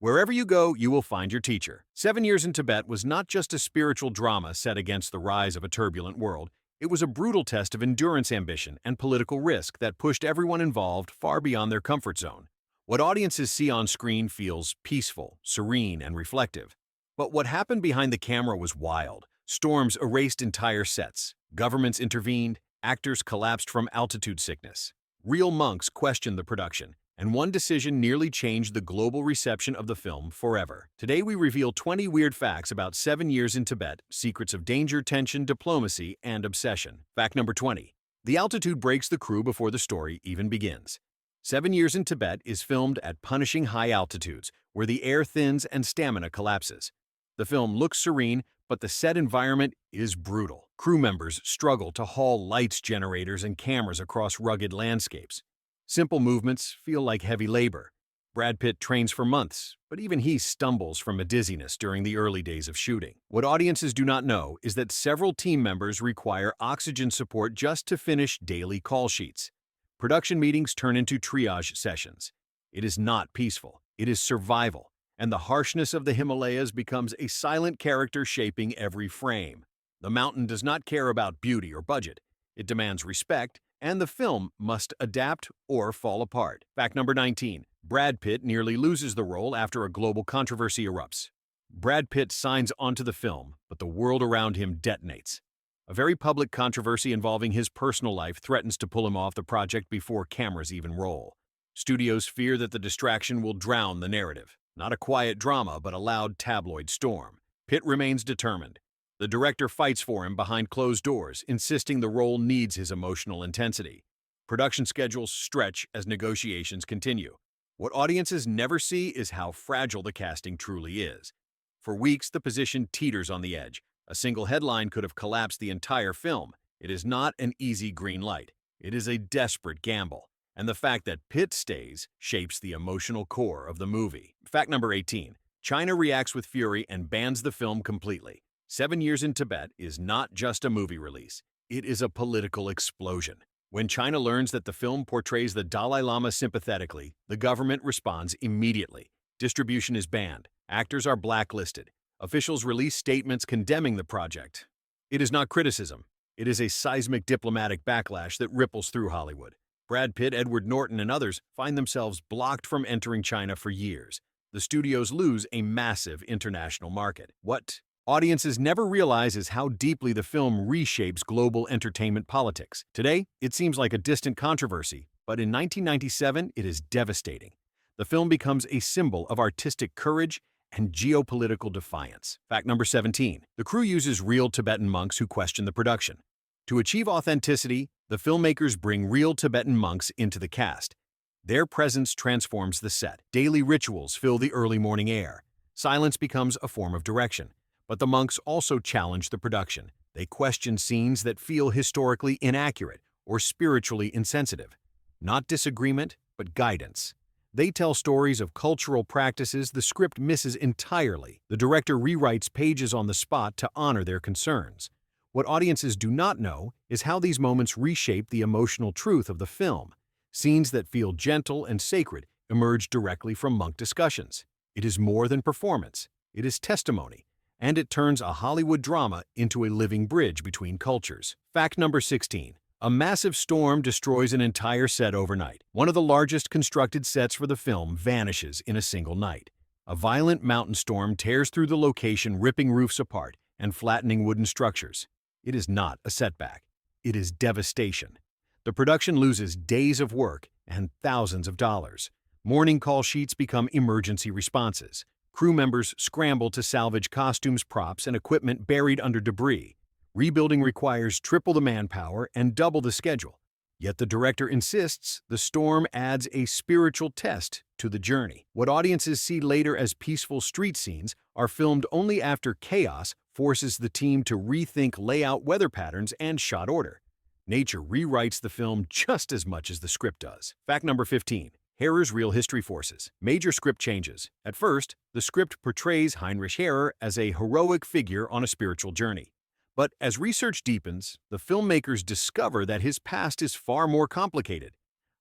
Wherever you go, you will find your teacher. 7 Years in Tibet was not just a spiritual drama set against the rise of a turbulent world. It was a brutal test of endurance, ambition, and political risk that pushed everyone involved far beyond their comfort zone. What audiences see on screen feels peaceful, serene, and reflective. But what happened behind the camera was wild. Storms erased entire sets. Governments intervened. Actors collapsed from altitude sickness. Real monks questioned the production, and one decision nearly changed the global reception of the film forever. Today we reveal 20 weird facts about 7 Years in Tibet, secrets of danger, tension, diplomacy, and obsession. Fact number 20. The altitude breaks the crew before the story even begins. 7 Years in Tibet is filmed at punishing high altitudes, where the air thins and stamina collapses. The film looks serene, but the set environment is brutal. Crew members struggle to haul lights, generators, and cameras across rugged landscapes. Simple movements feel like heavy labor. Brad Pitt trains for months, but even he stumbles from a dizziness during the early days of shooting. What audiences do not know is that several team members require oxygen support just to finish daily call sheets. Production meetings turn into triage sessions. It is not peaceful. It is survival. And the harshness of the Himalayas becomes a silent character shaping every frame. The mountain does not care about beauty or budget. It demands respect, and the film must adapt or fall apart. Fact number 19. Brad Pitt nearly loses the role after a global controversy erupts. Brad Pitt signs onto the film, but the world around him detonates. A very public controversy involving his personal life threatens to pull him off the project before cameras even roll. Studios fear that the distraction will drown the narrative. Not a quiet drama, but a loud tabloid storm. Pitt remains determined. The director fights for him behind closed doors, insisting the role needs his emotional intensity. Production schedules stretch as negotiations continue. What audiences never see is how fragile the casting truly is. For weeks, the position teeters on the edge. A single headline could have collapsed the entire film. It is not an easy green light. It is a desperate gamble. And the fact that Pitt stays shapes the emotional core of the movie. Fact number 18. China reacts with fury and bans the film completely. 7 Years in Tibet is not just a movie release. It is a political explosion. When China learns that the film portrays the Dalai Lama sympathetically, the government responds immediately. Distribution is banned. Actors are blacklisted. Officials release statements condemning the project. It is not criticism. It is a seismic diplomatic backlash that ripples through Hollywood. Brad Pitt, Edward Norton, and others find themselves blocked from entering China for years. The studios lose a massive international market. What audiences never realize is how deeply the film reshapes global entertainment politics. Today, it seems like a distant controversy, but in 1997, it is devastating. The film becomes a symbol of artistic courage and geopolitical defiance. Fact number 17. The crew uses real Tibetan monks who question the production. To achieve authenticity, the filmmakers bring real Tibetan monks into the cast. Their presence transforms the set. Daily rituals fill the early morning air. Silence becomes a form of direction. But the monks also challenge the production. They question scenes that feel historically inaccurate or spiritually insensitive. Not disagreement, but guidance. They tell stories of cultural practices the script misses entirely. The director rewrites pages on the spot to honor their concerns. What audiences do not know is how these moments reshape the emotional truth of the film. Scenes that feel gentle and sacred emerge directly from monk discussions. It is more than performance. It is testimony. And it turns a Hollywood drama into a living bridge between cultures. Fact number 16. A massive storm destroys an entire set overnight. One of the largest constructed sets for the film vanishes in a single night. A violent mountain storm tears through the location, ripping roofs apart and flattening wooden structures. It is not a setback. It is devastation. The production loses days of work and thousands of dollars. Morning call sheets become emergency responses. Crew members scramble to salvage costumes, props, and equipment buried under debris. Rebuilding requires triple the manpower and double the schedule. Yet the director insists the storm adds a spiritual test to the journey. What audiences see later as peaceful street scenes are filmed only after chaos forces the team to rethink layout, weather patterns, and shot order. Nature rewrites the film just as much as the script does. Fact number 15. Harrer's real history forces. Major script changes. At first, the script portrays Heinrich Harrer as a heroic figure on a spiritual journey. But as research deepens, the filmmakers discover that his past is far more complicated.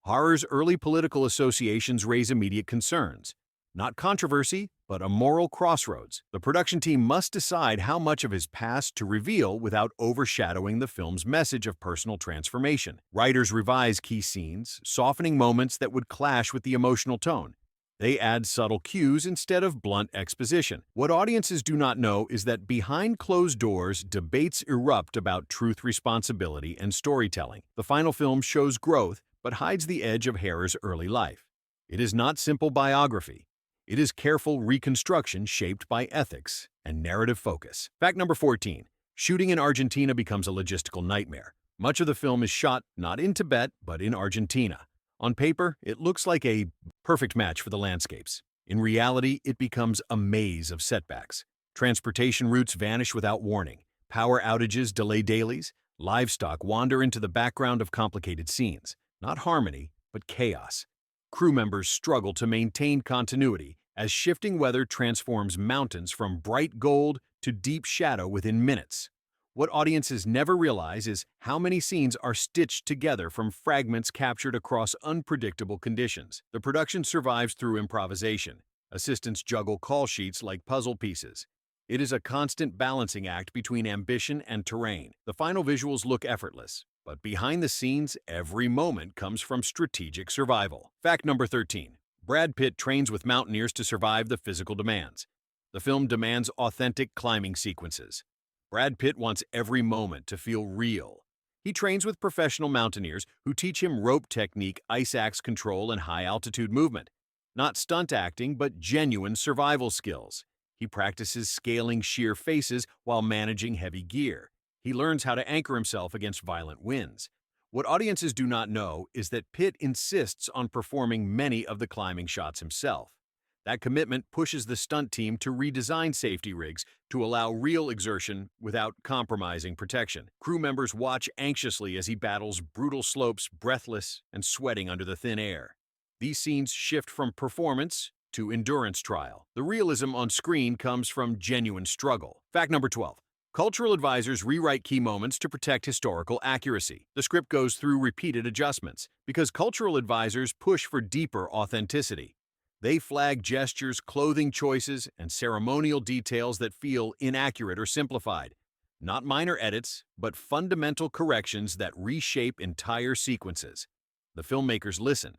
Harrer's early political associations raise immediate concerns. Not controversy, but a moral crossroads. The production team must decide how much of his past to reveal without overshadowing the film's message of personal transformation. Writers revise key scenes, softening moments that would clash with the emotional tone. They add subtle cues instead of blunt exposition. What audiences do not know is that behind closed doors, debates erupt about truth, responsibility, and storytelling. The final film shows growth, but hides the edge of Harrer's early life. It is not simple biography. It is careful reconstruction shaped by ethics and narrative focus. Fact number 14. Shooting in Argentina becomes a logistical nightmare. Much of the film is shot not in Tibet, but in Argentina. On paper, it looks like a perfect match for the landscapes. In reality, it becomes a maze of setbacks. Transportation routes vanish without warning. Power outages delay dailies. Livestock wander into the background of complicated scenes. Not harmony, but chaos. Crew members struggle to maintain continuity as shifting weather transforms mountains from bright gold to deep shadow within minutes. What audiences never realize is how many scenes are stitched together from fragments captured across unpredictable conditions. The production survives through improvisation. Assistants juggle call sheets like puzzle pieces. It is a constant balancing act between ambition and terrain. The final visuals look effortless, but behind the scenes, every moment comes from strategic survival. Fact number 13. Brad Pitt trains with mountaineers to survive the physical demands. The film demands authentic climbing sequences. Brad Pitt wants every moment to feel real. He trains with professional mountaineers who teach him rope technique, ice axe control, and high-altitude movement. Not stunt acting, but genuine survival skills. He practices scaling sheer faces while managing heavy gear. He learns how to anchor himself against violent winds. What audiences do not know is that Pitt insists on performing many of the climbing shots himself. That commitment pushes the stunt team to redesign safety rigs to allow real exertion without compromising protection. Crew members watch anxiously as he battles brutal slopes, breathless and sweating under the thin air. These scenes shift from performance to endurance trial. The realism on screen comes from genuine struggle. Fact number 12. Cultural advisors rewrite key moments to protect historical accuracy. The script goes through repeated adjustments because cultural advisors push for deeper authenticity. They flag gestures, clothing choices, and ceremonial details that feel inaccurate or simplified. Not minor edits, but fundamental corrections that reshape entire sequences. The filmmakers listen.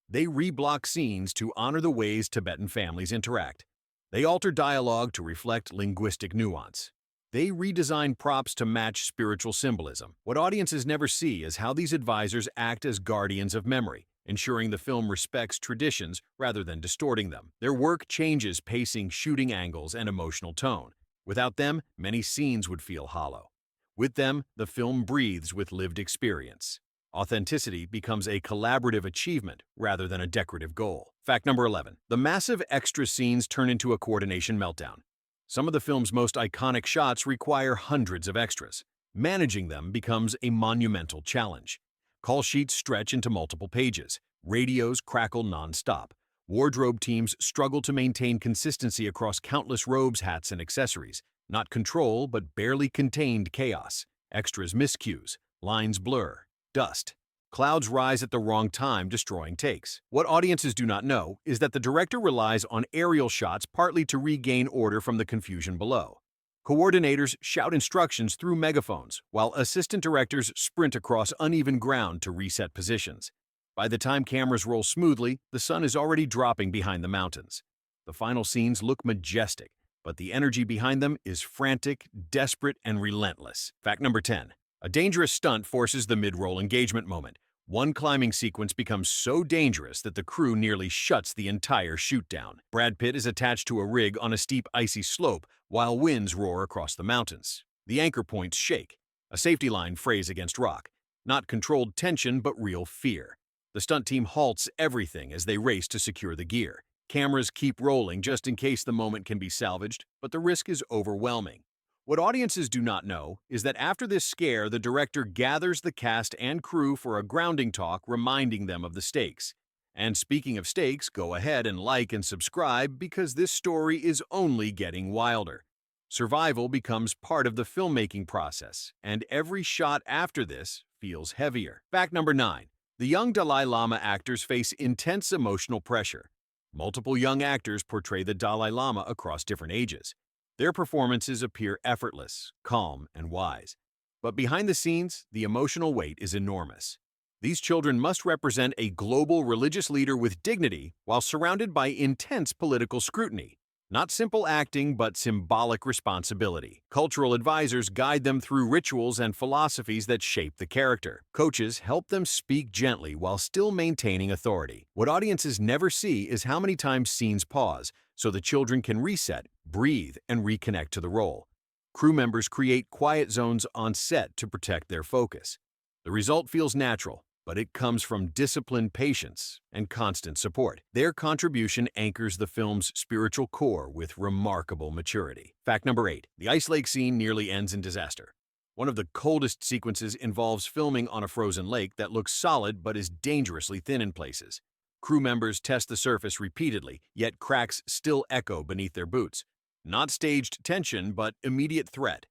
They reblock scenes to honor the ways Tibetan families interact. They alter dialogue to reflect linguistic nuance. They redesign props to match spiritual symbolism. What audiences never see is how these advisors act as guardians of memory, ensuring the film respects traditions rather than distorting them. Their work changes pacing, shooting angles, and emotional tone. Without them, many scenes would feel hollow. With them, the film breathes with lived experience. Authenticity becomes a collaborative achievement rather than a decorative goal. Fact number 11. The massive extra scenes turn into a coordination meltdown. Some of the film's most iconic shots require hundreds of extras. Managing them becomes a monumental challenge. Call sheets stretch into multiple pages. Radios crackle non-stop. Wardrobe teams struggle to maintain consistency across countless robes, hats, and accessories. Not control, but barely contained chaos. Extras miss cues. Lines blur. Dust. Clouds rise at the wrong time, destroying takes. What audiences do not know is that the director relies on aerial shots partly to regain order from the confusion below. Coordinators shout instructions through megaphones, while assistant directors sprint across uneven ground to reset positions. By the time cameras roll smoothly, the sun is already dropping behind the mountains. The final scenes look majestic, but the energy behind them is frantic, desperate, and relentless. Fact number 10. A dangerous stunt forces the mid-roll engagement moment. One climbing sequence becomes so dangerous that the crew nearly shuts the entire shoot down. Brad Pitt is attached to a rig on a steep, icy slope while winds roar across the mountains. The anchor points shake. A safety line frays against rock. Not controlled tension, but real fear. The stunt team halts everything as they race to secure the gear. Cameras keep rolling just in case the moment can be salvaged, but the risk is overwhelming. What audiences do not know is that after this scare, the director gathers the cast and crew for a grounding talk, reminding them of the stakes. And speaking of stakes, go ahead and like and subscribe because this story is only getting wilder. Survival becomes part of the filmmaking process, and every shot after this feels heavier. Fact number 9. The young Dalai Lama actors face intense emotional pressure. Multiple young actors portray the Dalai Lama across different ages. Their performances appear effortless, calm, and wise. But behind the scenes, the emotional weight is enormous. These children must represent a global religious leader with dignity while surrounded by intense political scrutiny. Not simple acting, but symbolic responsibility. Cultural advisors guide them through rituals and philosophies that shape the character. Coaches help them speak gently while still maintaining authority. What audiences never see is how many times scenes pause, so the children can reset, breathe, and reconnect to the role. Crew members create quiet zones on set to protect their focus. The result feels natural, but it comes from disciplined patience and constant support. Their contribution anchors the film's spiritual core with remarkable maturity. Fact number 8. The ice lake scene nearly ends in disaster. One of the coldest sequences involves filming on a frozen lake that looks solid but is dangerously thin in places. Crew members test the surface repeatedly, yet cracks still echo beneath their boots. Not staged tension, but immediate threat.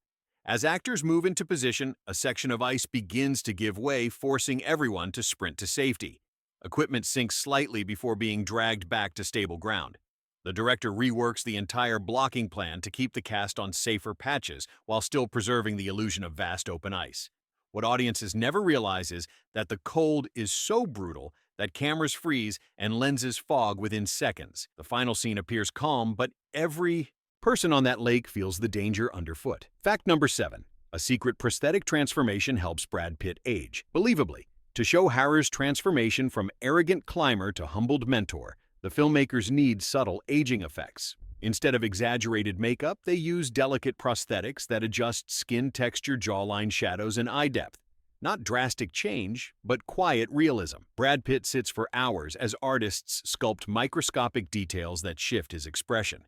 As actors move into position, a section of ice begins to give way, forcing everyone to sprint to safety. Equipment sinks slightly before being dragged back to stable ground. The director reworks the entire blocking plan to keep the cast on safer patches while still preserving the illusion of vast open ice. What audiences never realize is that the cold is so brutal that cameras freeze and lenses fog within seconds. The final scene appears calm, but every person on that lake feels the danger underfoot. Fact number 7. A secret prosthetic transformation helps Brad Pitt age believably. To show Harrer's transformation from arrogant climber to humbled mentor, the filmmakers need subtle aging effects. Instead of exaggerated makeup, they use delicate prosthetics that adjust skin texture, jawline shadows, and eye depth. Not drastic change, but quiet realism. Brad Pitt sits for hours as artists sculpt microscopic details that shift his expression.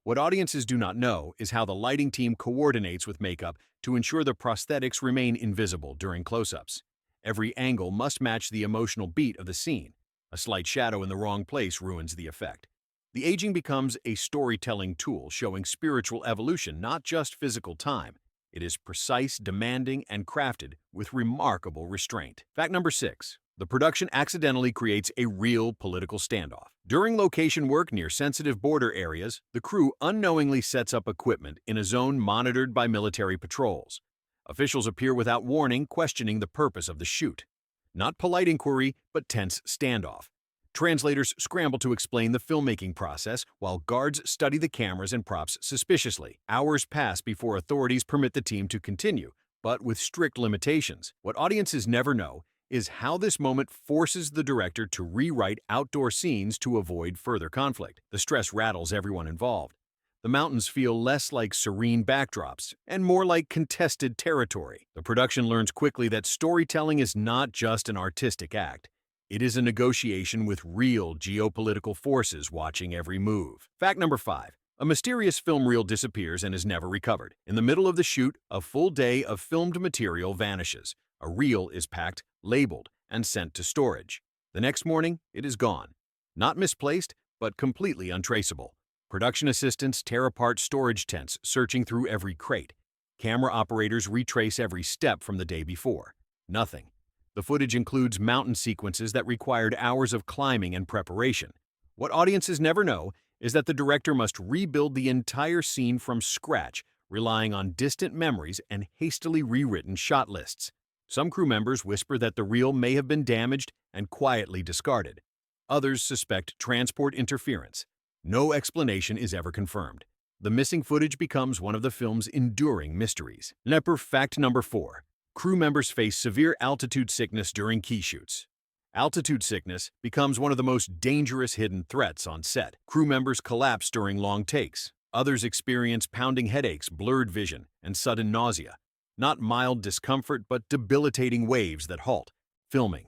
What audiences do not know is how the lighting team coordinates with makeup to ensure the prosthetics remain invisible during close-ups. Every angle must match the emotional beat of the scene. A slight shadow in the wrong place ruins the effect. The aging becomes a storytelling tool showing spiritual evolution, not just physical time. It is precise, demanding, and crafted with remarkable restraint. Fact number 6. The production accidentally creates a real political standoff. During location work near sensitive border areas, the crew unknowingly sets up equipment in a zone monitored by military patrols. Officials appear without warning, questioning the purpose of the shoot. Not polite inquiry, but tense standoff. Translators scramble to explain the filmmaking process, while guards study the cameras and props suspiciously. Hours pass before authorities permit the team to continue, but with strict limitations. What audiences never know is how this moment forces the director to rewrite outdoor scenes to avoid further conflict. The stress rattles everyone involved. The mountains feel less like serene backdrops and more like contested territory. The production learns quickly that storytelling is not just an artistic act. It is a negotiation with real geopolitical forces watching every move. Fact number 5. A mysterious film reel disappears and is never recovered. In the middle of the shoot, a full day of filmed material vanishes. A reel is packed, labeled, and sent to storage. The next morning, it is gone. Not misplaced, but completely untraceable. Production assistants tear apart storage tents, searching through every crate. Camera operators retrace every step from the day before. Nothing. The footage includes mountain sequences that required hours of climbing and preparation. What audiences never know is that the director must rebuild the entire scene from scratch, relying on distant memories and hastily rewritten shot lists. Some crew members whisper that the reel may have been damaged and quietly discarded. Others suspect transport interference. No explanation is ever confirmed. The missing footage becomes one of the film's enduring mysteries. Fact number 4. Crew members face severe altitude sickness during key shoots. Altitude sickness becomes one of the most dangerous hidden threats on set. Crew members collapse during long takes. Others experience pounding headaches, blurred vision, and sudden nausea. Not mild discomfort, but debilitating waves that halt filming.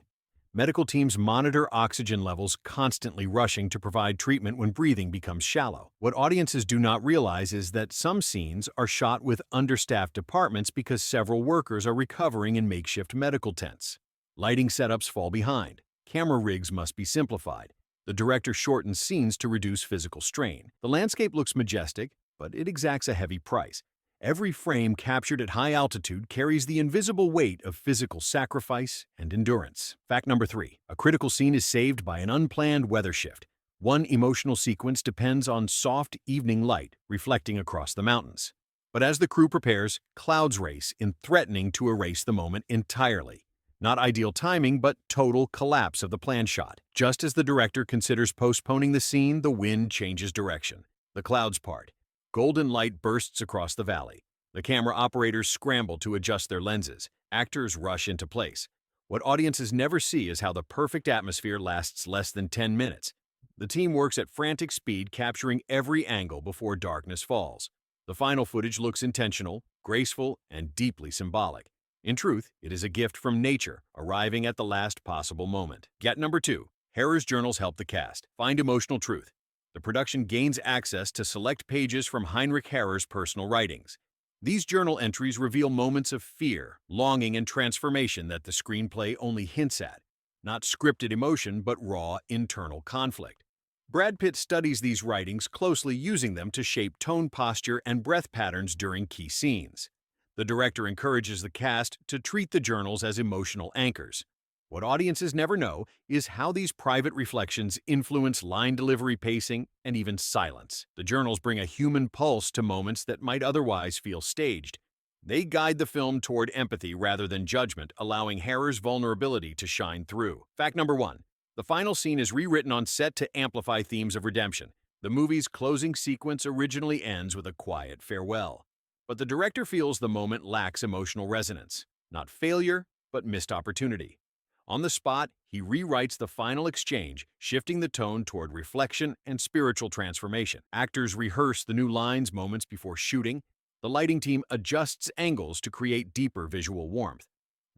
Medical teams monitor oxygen levels, constantly rushing to provide treatment when breathing becomes shallow. What audiences do not realize is that some scenes are shot with understaffed departments because several workers are recovering in makeshift medical tents. Lighting setups fall behind. Camera rigs must be simplified. The director shortens scenes to reduce physical strain. The landscape looks majestic, but it exacts a heavy price. Every frame captured at high altitude carries the invisible weight of physical sacrifice and endurance. Fact number 3. A critical scene is saved by an unplanned weather shift. One emotional sequence depends on soft evening light reflecting across the mountains. But as the crew prepares, clouds race in threatening to erase the moment entirely. Not ideal timing, but total collapse of the planned shot. Just as the director considers postponing the scene, the wind changes direction. The clouds part. Golden light bursts across the valley. The camera operators scramble to adjust their lenses. Actors rush into place. What audiences never see is how the perfect atmosphere lasts less than 10 minutes. The team works at frantic speed, capturing every angle before darkness falls. The final footage looks intentional, graceful, and deeply symbolic. In truth, it is a gift from nature, arriving at the last possible moment. Get number 2. Harrer's journals help the cast find emotional truth. The production gains access to select pages from Heinrich Harrer's personal writings. These journal entries reveal moments of fear, longing, and transformation that the screenplay only hints at. Not scripted emotion, but raw internal conflict. Brad Pitt studies these writings closely, using them to shape tone, posture, and breath patterns during key scenes. The director encourages the cast to treat the journals as emotional anchors. What audiences never know is how these private reflections influence line delivery, pacing, and even silence. The journals bring a human pulse to moments that might otherwise feel staged. They guide the film toward empathy rather than judgment, allowing Harrer's vulnerability to shine through. Fact number 1. The final scene is rewritten on set to amplify themes of redemption. The movie's closing sequence originally ends with a quiet farewell. But the director feels the moment lacks emotional resonance. Not failure, but missed opportunity. On the spot, he rewrites the final exchange, shifting the tone toward reflection and spiritual transformation. Actors rehearse the new lines moments before shooting. The lighting team adjusts angles to create deeper visual warmth.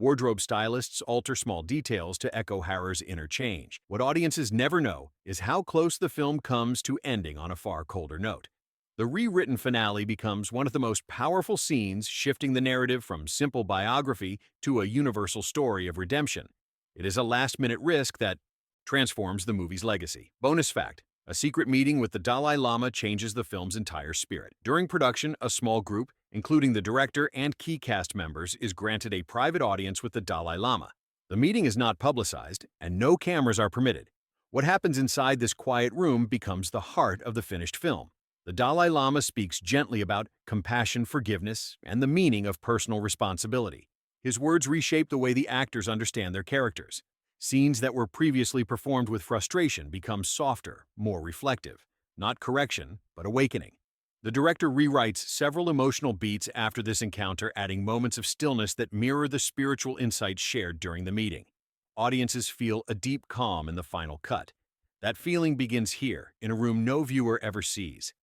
Wardrobe stylists alter small details to echo Harrer's inner change. What audiences never know is how close the film comes to ending on a far colder note. The rewritten finale becomes one of the most powerful scenes, shifting the narrative from simple biography to a universal story of redemption. It is a last-minute risk that transforms the movie's legacy. Bonus fact: a secret meeting with the Dalai Lama changes the film's entire spirit. During production, a small group, including the director and key cast members, is granted a private audience with the Dalai Lama. The meeting is not publicized, and no cameras are permitted. What happens inside this quiet room becomes the heart of the finished film. The Dalai Lama speaks gently about compassion, forgiveness, and the meaning of personal responsibility. His words reshape the way the actors understand their characters. Scenes that were previously performed with frustration become softer, more reflective. Not correction, but awakening. The director rewrites several emotional beats after this encounter, adding moments of stillness that mirror the spiritual insights shared during the meeting. Audiences feel a deep calm in the final cut. That feeling begins here, in a room no viewer ever sees.